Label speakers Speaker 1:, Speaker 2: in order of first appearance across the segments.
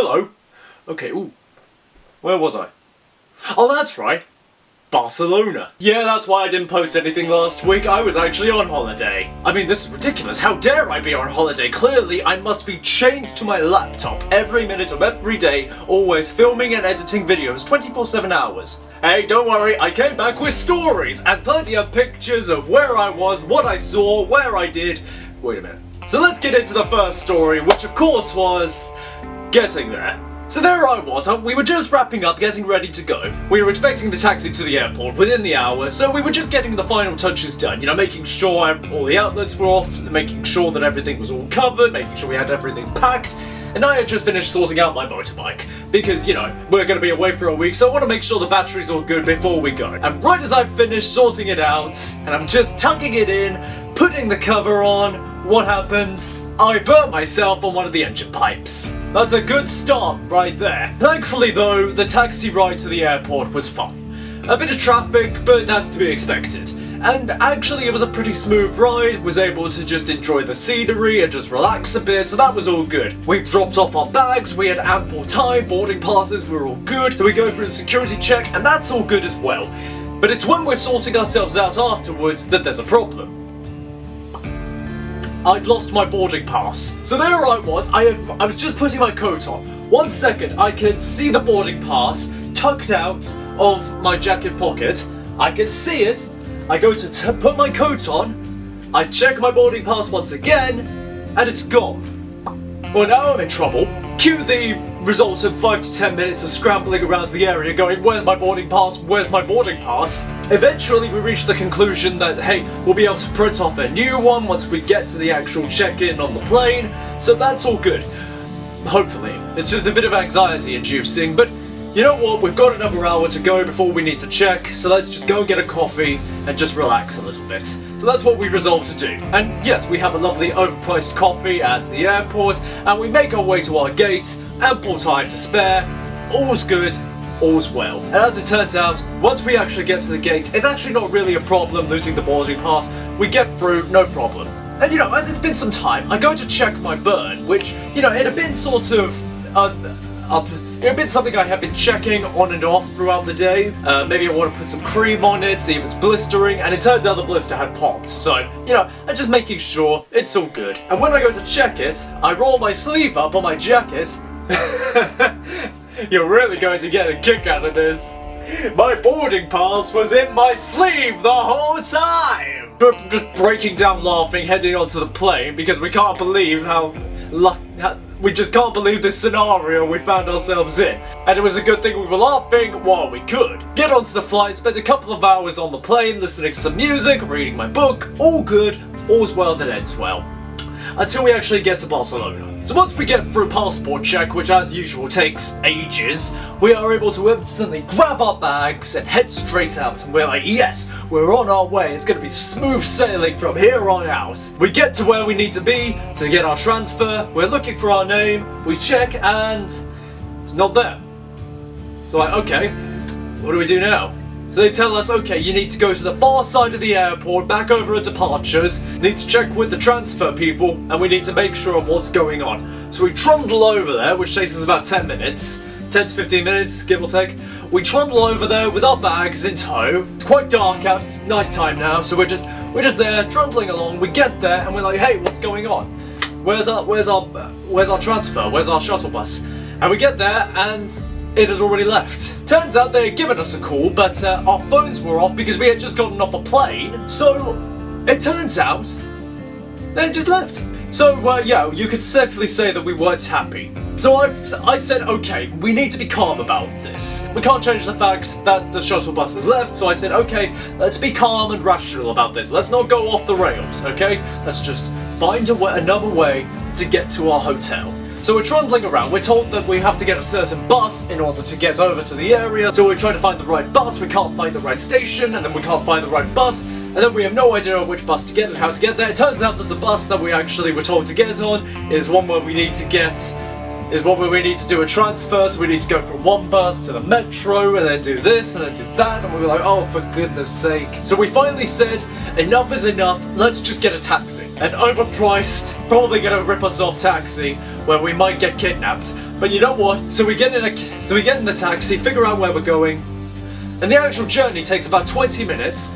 Speaker 1: Hello. Okay, ooh. Where was I? Oh, that's right. Barcelona. Yeah, that's why I didn't post anything last week. I was actually on holiday. I mean, this is ridiculous. How dare I be on holiday? Clearly, I must be chained to my laptop every minute of every day, always filming and editing videos 24/7 hours. Hey, don't worry, I came back with stories and plenty of pictures of where I was, what I saw, where I did. Wait a minute. So let's get into the first story, which of course was getting there. So there I was, we were just wrapping up, getting ready to go. We were expecting the taxi to the airport within the hour, so we were just getting the final touches done, you know, making sure all the outlets were off, making sure that everything was all covered, making sure we had everything packed, and I had just finished sorting out my motorbike, because, you know, we're going to be away for a week, so I want to make sure the battery's all good before we go. And right as I finished sorting it out, and I'm just tucking it in, putting the cover on, what happens? I burnt myself on one of the engine pipes. That's a good start right there. Thankfully though, the taxi ride to the airport was fun. A bit of traffic, but that's to be expected. And actually it was a pretty smooth ride, was able to just enjoy the scenery and just relax a bit, so that was all good. We dropped off our bags, we had ample time, boarding passes were all good, so we go through the security check, and that's all good as well. But it's when we're sorting ourselves out afterwards that there's a problem. I'd lost my boarding pass. So there I was, I was just putting my coat on. 1 second, I could see the boarding pass tucked out of my jacket pocket. I could see it. I go to put my coat on. I check my boarding pass once again, and it's gone. Well, now I'm in trouble. Cue the results of 5 to 10 minutes of scrambling around the area going, where's my boarding pass, where's my boarding pass? Eventually we reached the conclusion that, hey, we'll be able to print off a new one once we get to the actual check-in on the plane, so that's all good. Hopefully. It's just a bit of anxiety inducing, but you know what, we've got another hour to go before we need to check, so let's just go and get a coffee and just relax a little bit. So that's what we resolved to do. And yes, we have a lovely overpriced coffee at the airport, and we make our way to our gate, ample time to spare, all's good, all's well. And as it turns out, once we actually get to the gate, it's actually not really a problem losing the boarding pass, we get through, no problem. And you know, as it's been some time, I go to check my burn, which, you know, it had been sort of, it had been something I had been checking on and off throughout the day. Maybe I want to put some cream on it, see if it's blistering, and it turns out the blister had popped. So, you know, I'm just making sure it's all good. And when I go to check it, I roll my sleeve up on my jacket. You're really going to get a kick out of this. My boarding pass was in my sleeve the whole time! Just breaking down laughing, heading onto the plane because we can't believe we just can't believe this scenario we found ourselves in. And it was a good thing we were laughing while we could. Get onto the flight, spent a couple of hours on the plane, listening to some music, reading my book, all good, all's well that ends well. Until we actually get to Barcelona. So once we get through passport check, which as usual takes ages, we are able to instantly grab our bags and head straight out, and we're like, yes, we're on our way, it's gonna be smooth sailing from here on out. We get to where we need to be to get our transfer, we're looking for our name, we check, and it's not there. So like, okay, what do we do now? So they tell us, okay, you need to go to the far side of the airport, back over at departures, need to check with the transfer people, and we need to make sure of what's going on. So we trundle over there, which takes us about 10 minutes, 10 to 15 minutes, give or take. We trundle over there with our bags in tow. It's quite dark out, it's night time now, so we're just there, trundling along, we get there, and we're like, hey, what's going on? Where's our transfer? Where's our shuttle bus? And we get there, and it had already left. Turns out they had given us a call, but our phones were off because we had just gotten off a plane. So it turns out they had just left. So yeah, you could safely say that we weren't happy. So I said, okay, we need to be calm about this. We can't change the fact that the shuttle bus has left, so I said, okay, let's be calm and rational about this. Let's not go off the rails, okay? Let's just find another way to get to our hotel. So we're trundling around, we're told that we have to get a certain bus in order to get over to the area, so we try to find the right bus, we can't find the right station, and then we can't find the right bus, and then we have no idea which bus to get and how to get there. It turns out that the bus that we actually were told to get on is one where we need to do a transfer, so we need to go from one bus to the metro, and then do this, and then do that, and we were like, oh, for goodness sake. So we finally said, enough is enough, let's just get a taxi. An overpriced, probably gonna rip us off taxi, where we might get kidnapped. But you know what? So we get in the taxi, figure out where we're going, and the actual journey takes about 20 minutes,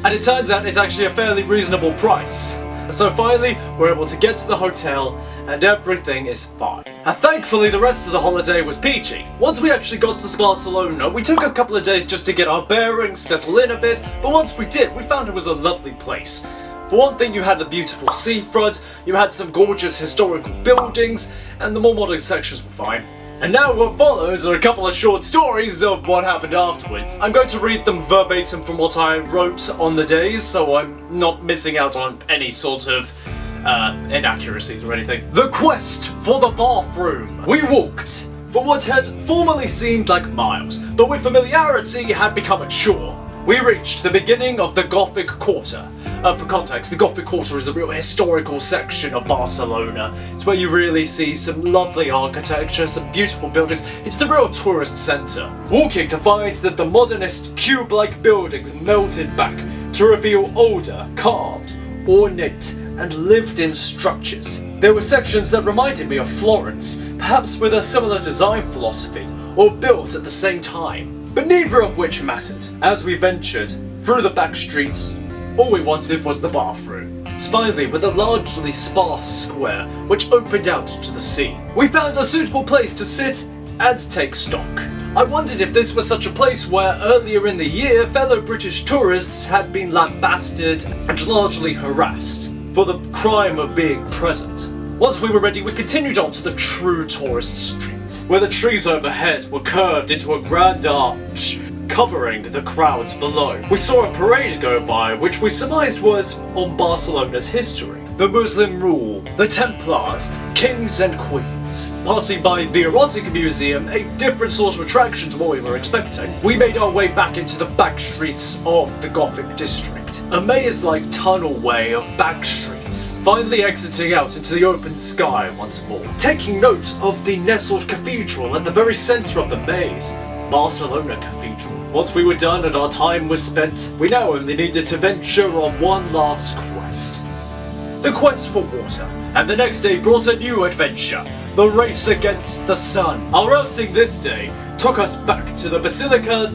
Speaker 1: and it turns out it's actually a fairly reasonable price. So finally, we're able to get to the hotel, and everything is fine. And thankfully, the rest of the holiday was peachy. Once we actually got to Barcelona, we took a couple of days just to get our bearings, settle in a bit, but once we did, we found it was a lovely place. For one thing, you had the beautiful seafront, you had some gorgeous historical buildings, and the more modern sections were fine. And now what follows are a couple of short stories of what happened afterwards. I'm going to read them verbatim from what I wrote on the days, so I'm not missing out on any sort of inaccuracies or anything. The quest for the bathroom. We walked for what had formerly seemed like miles, but with familiarity had become a chore. We reached the beginning of the Gothic Quarter. For context, the Gothic Quarter is the real historical section of Barcelona. It's where you really see some lovely architecture, some beautiful buildings. It's the real tourist centre. Walking to find that the modernist cube-like buildings melted back to reveal older, carved, ornate, and lived-in structures. There were sections that reminded me of Florence, perhaps with a similar design philosophy, or built at the same time. But neither of which mattered. As we ventured through the back streets, all we wanted was the bathroom. Finally, with a largely sparse square which opened out to the sea, we found a suitable place to sit and take stock. I wondered if this was such a place where earlier in the year fellow British tourists had been lambasted and largely harassed for the crime of being present. Once we were ready, we continued on to the true tourist street, where the trees overhead were curved into a grand arch, covering the crowds below. We saw a parade go by, which we surmised was on Barcelona's history. The Muslim rule, the Templars, kings and queens. Passing by the Erotic Museum, a different sort of attraction to what we were expecting, we made our way back into the back streets of the Gothic district. A maze-like tunnel way of back streets, finally exiting out into the open sky once more. Taking note of the nestled cathedral at the very centre of the maze, Barcelona Cathedral. Once we were done and our time was spent, we now only needed to venture on one last quest. The quest for water. And the next day brought a new adventure, the race against the sun. Our outing this day took us back to the Basilica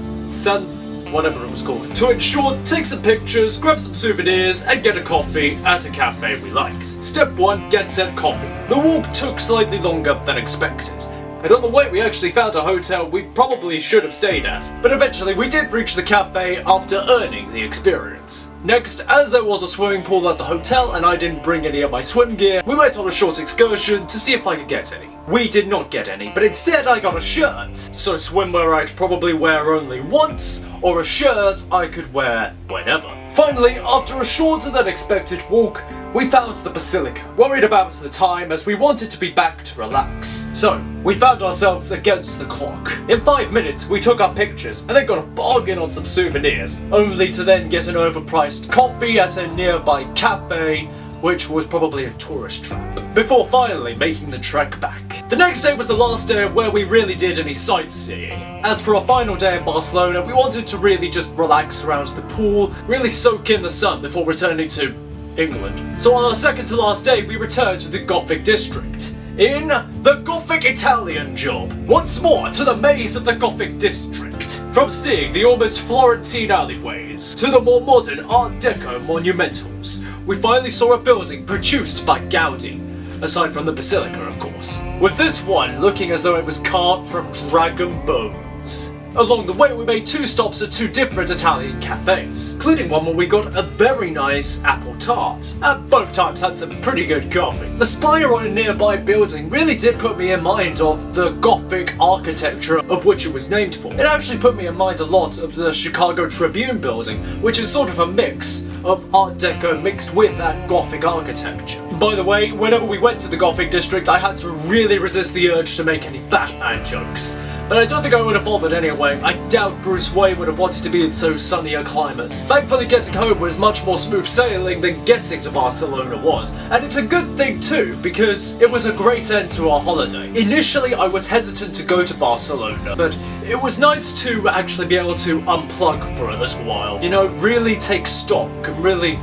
Speaker 1: whatever it was called. To ensure, take some pictures, grab some souvenirs, and get a coffee at a cafe we liked. Step 1, get said coffee. The walk took slightly longer than expected. And on the way we actually found a hotel we probably should have stayed at, but eventually we did reach the cafe after earning the experience. Next, as there was a swimming pool at the hotel and I didn't bring any of my swim gear, we went on a short excursion to see if I could get any. We did not get any, but instead I got a shirt. So swimwear I'd probably wear only once, or a shirt I could wear whenever. Finally, after a shorter than expected walk, we found the Basilica. Worried about the time as we wanted to be back to relax. So, we found ourselves against the clock. In 5 minutes, we took our pictures and then got a bargain on some souvenirs, only to then get an overpriced coffee at a nearby cafe, which was probably a tourist trap, before finally making the trek back. The next day was the last day where we really did any sightseeing. As for our final day in Barcelona, we wanted to really just relax around the pool, really soak in the sun before returning to England. So on our second to last day, we returned to the Gothic district, in the Gothic Italian Job. Once more to the maze of the Gothic district. From seeing the almost Florentine alleyways to the more modern Art Deco monumentals, we finally saw a building produced by Gaudi, aside from the Basilica of course, with this one looking as though it was carved from dragon bones. Along the way we made 2 stops at 2 different Italian cafes, including one where we got a very nice apple tart, and both times had some pretty good coffee. The spire on a nearby building really did put me in mind of the Gothic architecture of which it was named for. It actually put me in mind a lot of the Chicago Tribune building, which is sort of a mix of Art Deco mixed with that Gothic architecture. By the way, whenever we went to the Gothic district, I had to really resist the urge to make any Batman jokes. But I don't think I would have bothered anyway. I doubt Bruce Wayne would have wanted to be in so sunny a climate. Thankfully getting home was much more smooth sailing than getting to Barcelona was. And it's a good thing too, because it was a great end to our holiday. Initially I was hesitant to go to Barcelona, but it was nice to actually be able to unplug for a little while. You know, really take stock and really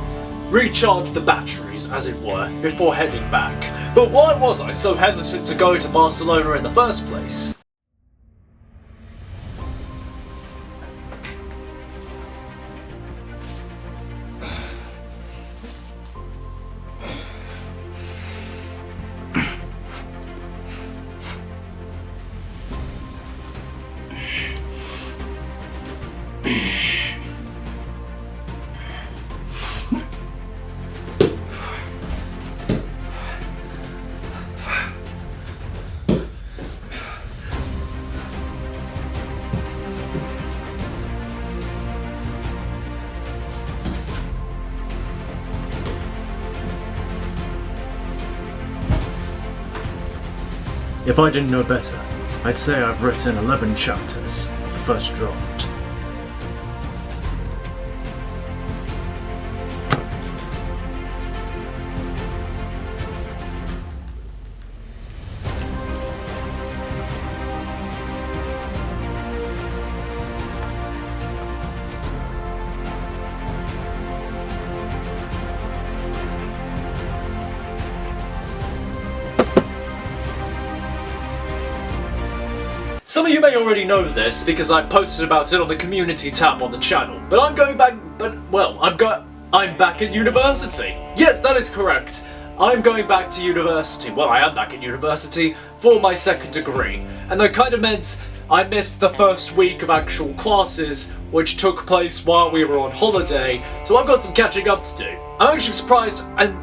Speaker 1: recharge the batteries, as it were, before heading back. But why was I so hesitant to go to Barcelona in the first place? If I didn't know better, I'd say I've written 11 chapters of the first draft. Some of you may already know this because I posted about it on the community tab on the channel, but I'm back at university. Yes, that is correct. I'm going back to university. Well, I am back at university for my second degree, and that kind of meant I missed the first week of actual classes, which took place while we were on holiday, so I've got some catching up to do. I'm actually surprised and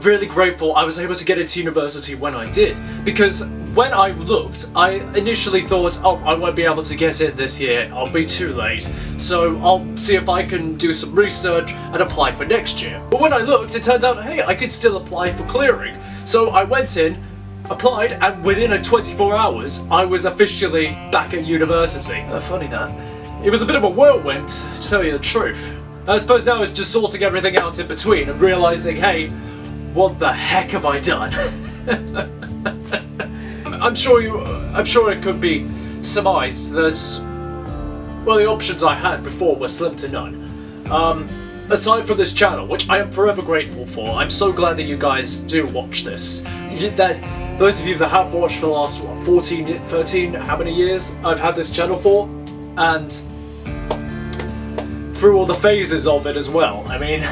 Speaker 1: really grateful I was able to get into university when I did, because when I looked, I initially thought, oh, I won't be able to get in this year, I'll be too late, so I'll see if I can do some research and apply for next year. But when I looked, it turned out, hey, I could still apply for clearing. So I went in, applied, and within 24 hours, I was officially back at university. Funny that. It was a bit of a whirlwind, to tell you the truth. I suppose now it's just sorting everything out in between and realising, hey, what the heck have I done? I'm sure it could be surmised that, well, the options I had before were slim to none. Aside from this channel, which I am forever grateful for, I'm so glad that you guys do watch this. Those of you that have watched for the last, 14, 13, how many years I've had this channel for, and through all the phases of it as well. I mean,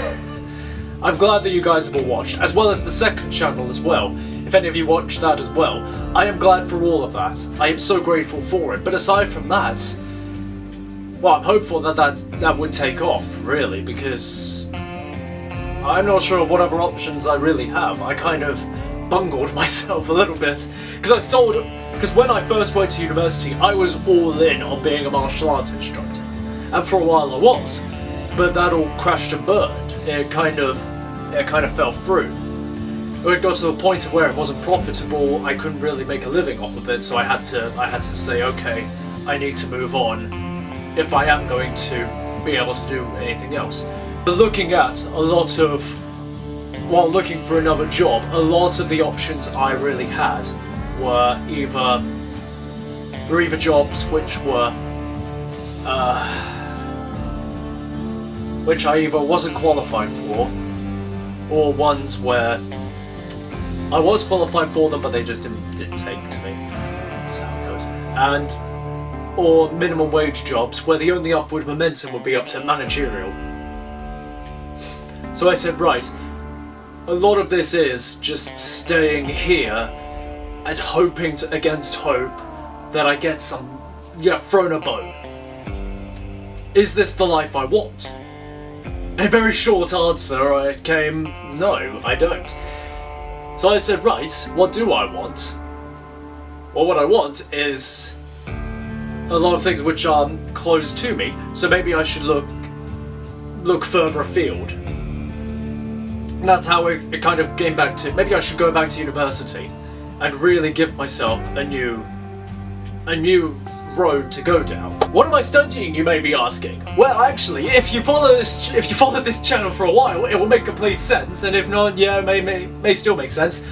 Speaker 1: I'm glad that you guys have all watched, as well as the second channel as well. If any of you watched that as well, I am glad for all of that. I am so grateful for it. But aside from that, well, I'm hopeful that would take off, really, because I'm not sure of what other options I really have. I kind of bungled myself a little bit, because when I first went to university, I was all in on being a martial arts instructor. And for a while I was, but that all crashed and burned. It kind of fell through. It got to the point of where it wasn't profitable. I couldn't really make a living off of it, so I had to say, okay, I need to move on if I am going to be able to do anything else. But looking for another job, a lot of the options I really had were either jobs which I either wasn't qualified for, or ones where I was qualified for them but they just didn't take to me. That's how it goes. Or minimum wage jobs where the only upward momentum would be up to managerial. So I said, right, a lot of this is just staying here and hoping against hope that I get thrown a bone. Is this the life I want? And a very short answer came, no, I don't. So I said, right, what do I want? Well, what I want is a lot of things which are closed to me, so maybe I should look further afield. And that's how it kind of came back to, maybe I should go back to university and really give myself a new road to go down. What am I studying, you may be asking? Well, actually, if you follow this channel for a while, it will make complete sense, and if not, yeah, may still make sense.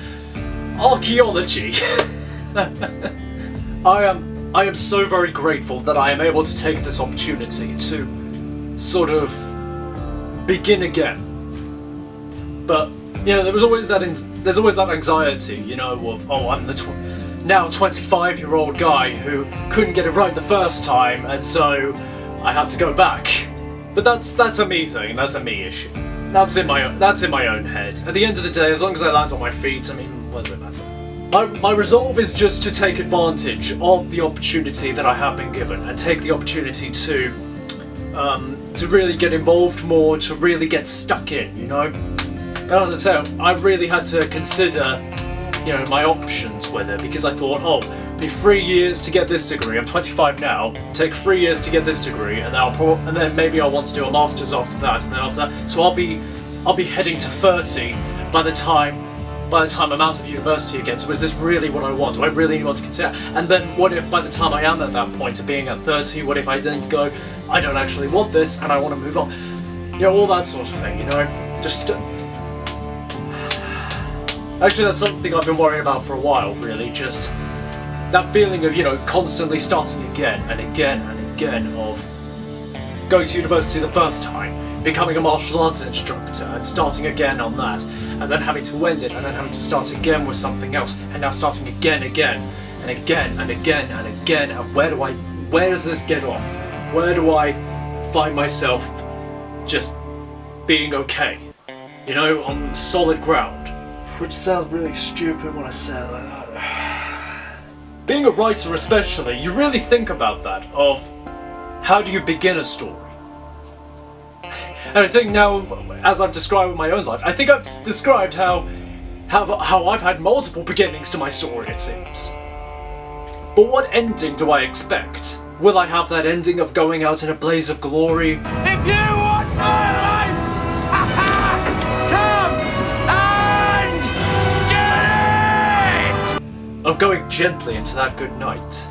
Speaker 1: Archaeology. I am so very grateful that I am able to take this opportunity to sort of begin again. But there's always that anxiety, of I'm the now 25-year-old guy who couldn't get it right the first time, and so I have to go back. But that's a me thing. That's a me issue. That's in my own head. At the end of the day, as long as I land on my feet, what does it matter? My resolve is just to take advantage of the opportunity that I have been given, and take the opportunity to really get involved more, to really get stuck in, But as I say, I really had to consider, my options with it, because I thought, be 3 years to get this degree. I'm 25 now. Take 3 years to get this degree, and then maybe I'll want to do a master's after that, and then after that. So I'll be heading to 30 by the time I'm out of university again. So is this really what I want? Do I really want to consider? And then what if by the time I am at that point of being at 30, what if I then go, I don't actually want this and I want to move on? All that sort of thing, Just... Actually, that's something I've been worrying about for a while, really. Just that feeling of, constantly starting again and again and again, of going to university the first time, becoming a martial arts instructor and starting again on that, and then having to end it, and then having to start again with something else, and now starting again and again and again and again, and where does this get off? Where do I find myself just being okay? On solid ground. Which sounds really stupid when I say it like that. Being a writer especially, you really think about that, of how do you begin a story? And I think now, as I've described in my own life, I think I've described how I've had multiple beginnings to my story, it seems. But what ending do I expect? Will I have that ending of going out in a blaze of glory?
Speaker 2: If you want my life, come and get it!
Speaker 1: Of going gently into that good night?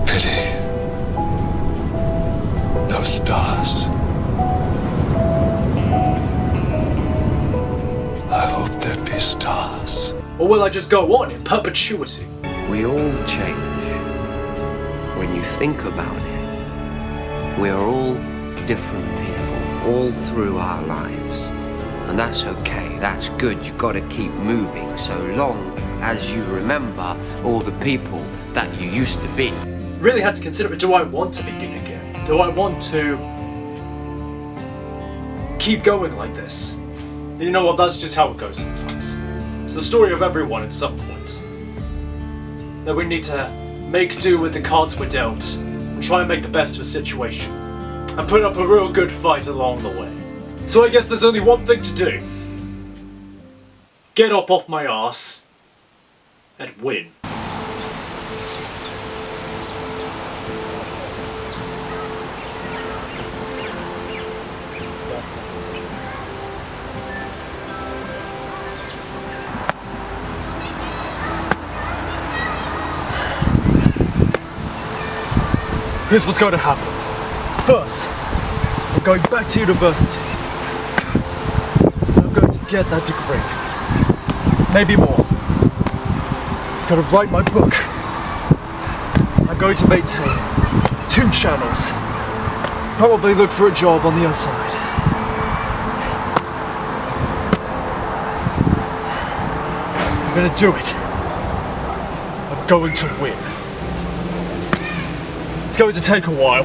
Speaker 3: Pity. No stars. I hope there be stars.
Speaker 1: Or will I just go on in perpetuity?
Speaker 4: We all change. When you think about it, we're all different people all through our lives. And that's okay, that's good, you've got to keep moving so long as you remember all the people that you used to be.
Speaker 1: Really had to consider it. Do I want to begin again? Do I want to keep going like this? You know what, that's just how it goes sometimes. It's the story of everyone at some point. That we need to make do with the cards we're dealt, and try and make the best of a situation, and put up a real good fight along the way. So I guess there's only one thing to do. Get up off my arse and win. Here's what's going to happen. First, I'm going back to university. I'm going to get that degree. Maybe more. I'm going to write my book. I'm going to maintain 2 channels. Probably look for a job on the other side. I'm going to do it. I'm going to win. It's going to take a while.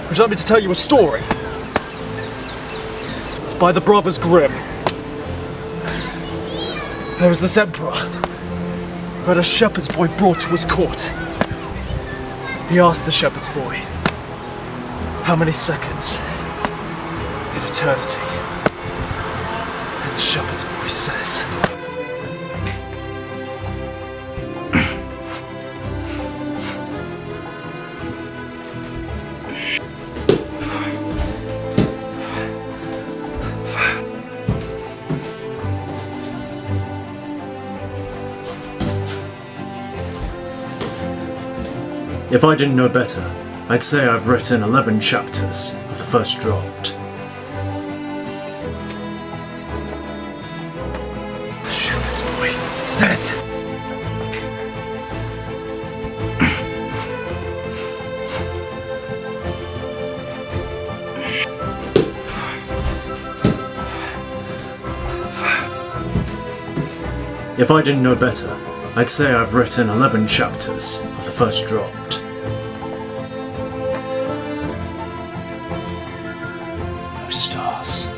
Speaker 1: Would you like me to tell you a story? It's by the Brothers Grimm. There was this emperor who had a shepherd's boy brought to his court. He asked the shepherd's boy, how many seconds in eternity? And the shepherd's boy says, if I didn't know better, I'd say I've written 11 chapters of the first draft. The shepherd's boy says... If I didn't know better, I'd say I've written 11 chapters of the first draft. No stars.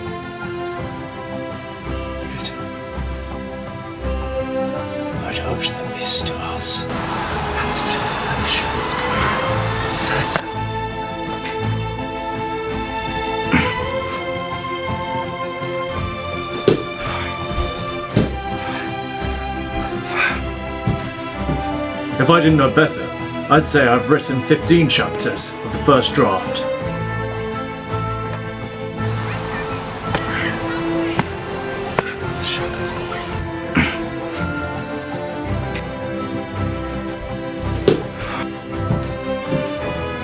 Speaker 1: I'd hoped there'd be stars. And the shepherd's boy says. If I didn't know better, I'd say I've written 15 chapters of the first draft. Shepherd's boy.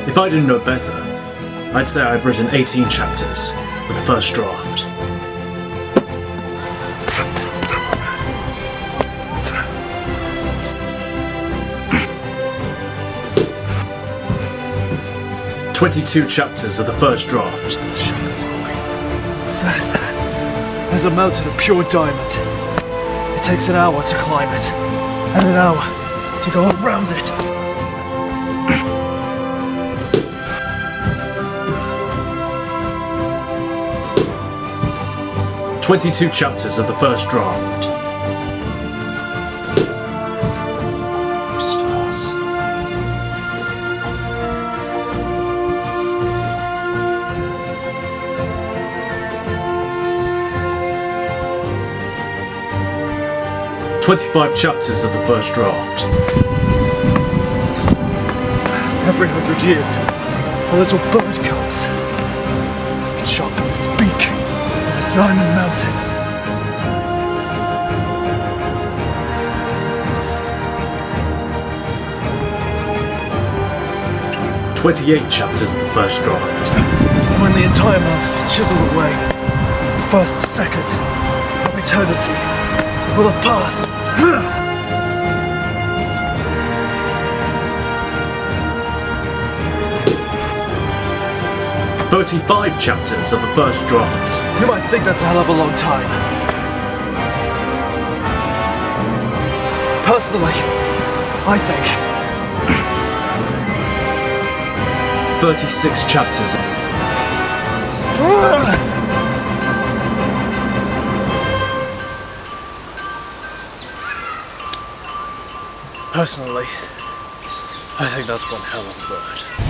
Speaker 1: If I didn't know better, I'd say I've written 18 chapters of the first draft. "22 chapters of the first draft. Shepherd's boy says there's a mountain of pure diamond. It takes an hour to climb it, and an hour to go around it. "22 chapters of the first draft. Stars. 25 chapters of the first draft. Every 100 years, a little bird comes. It sharpens its beak on a diamond mountain. "28 chapters of the first draft. When the entire mountain is chiseled away, the first second of eternity will have passed. 35 chapters of the first draft. You might think that's a hell of a long time. Personally, I think 36 chapters. Personally, I think that's one hell of a bird.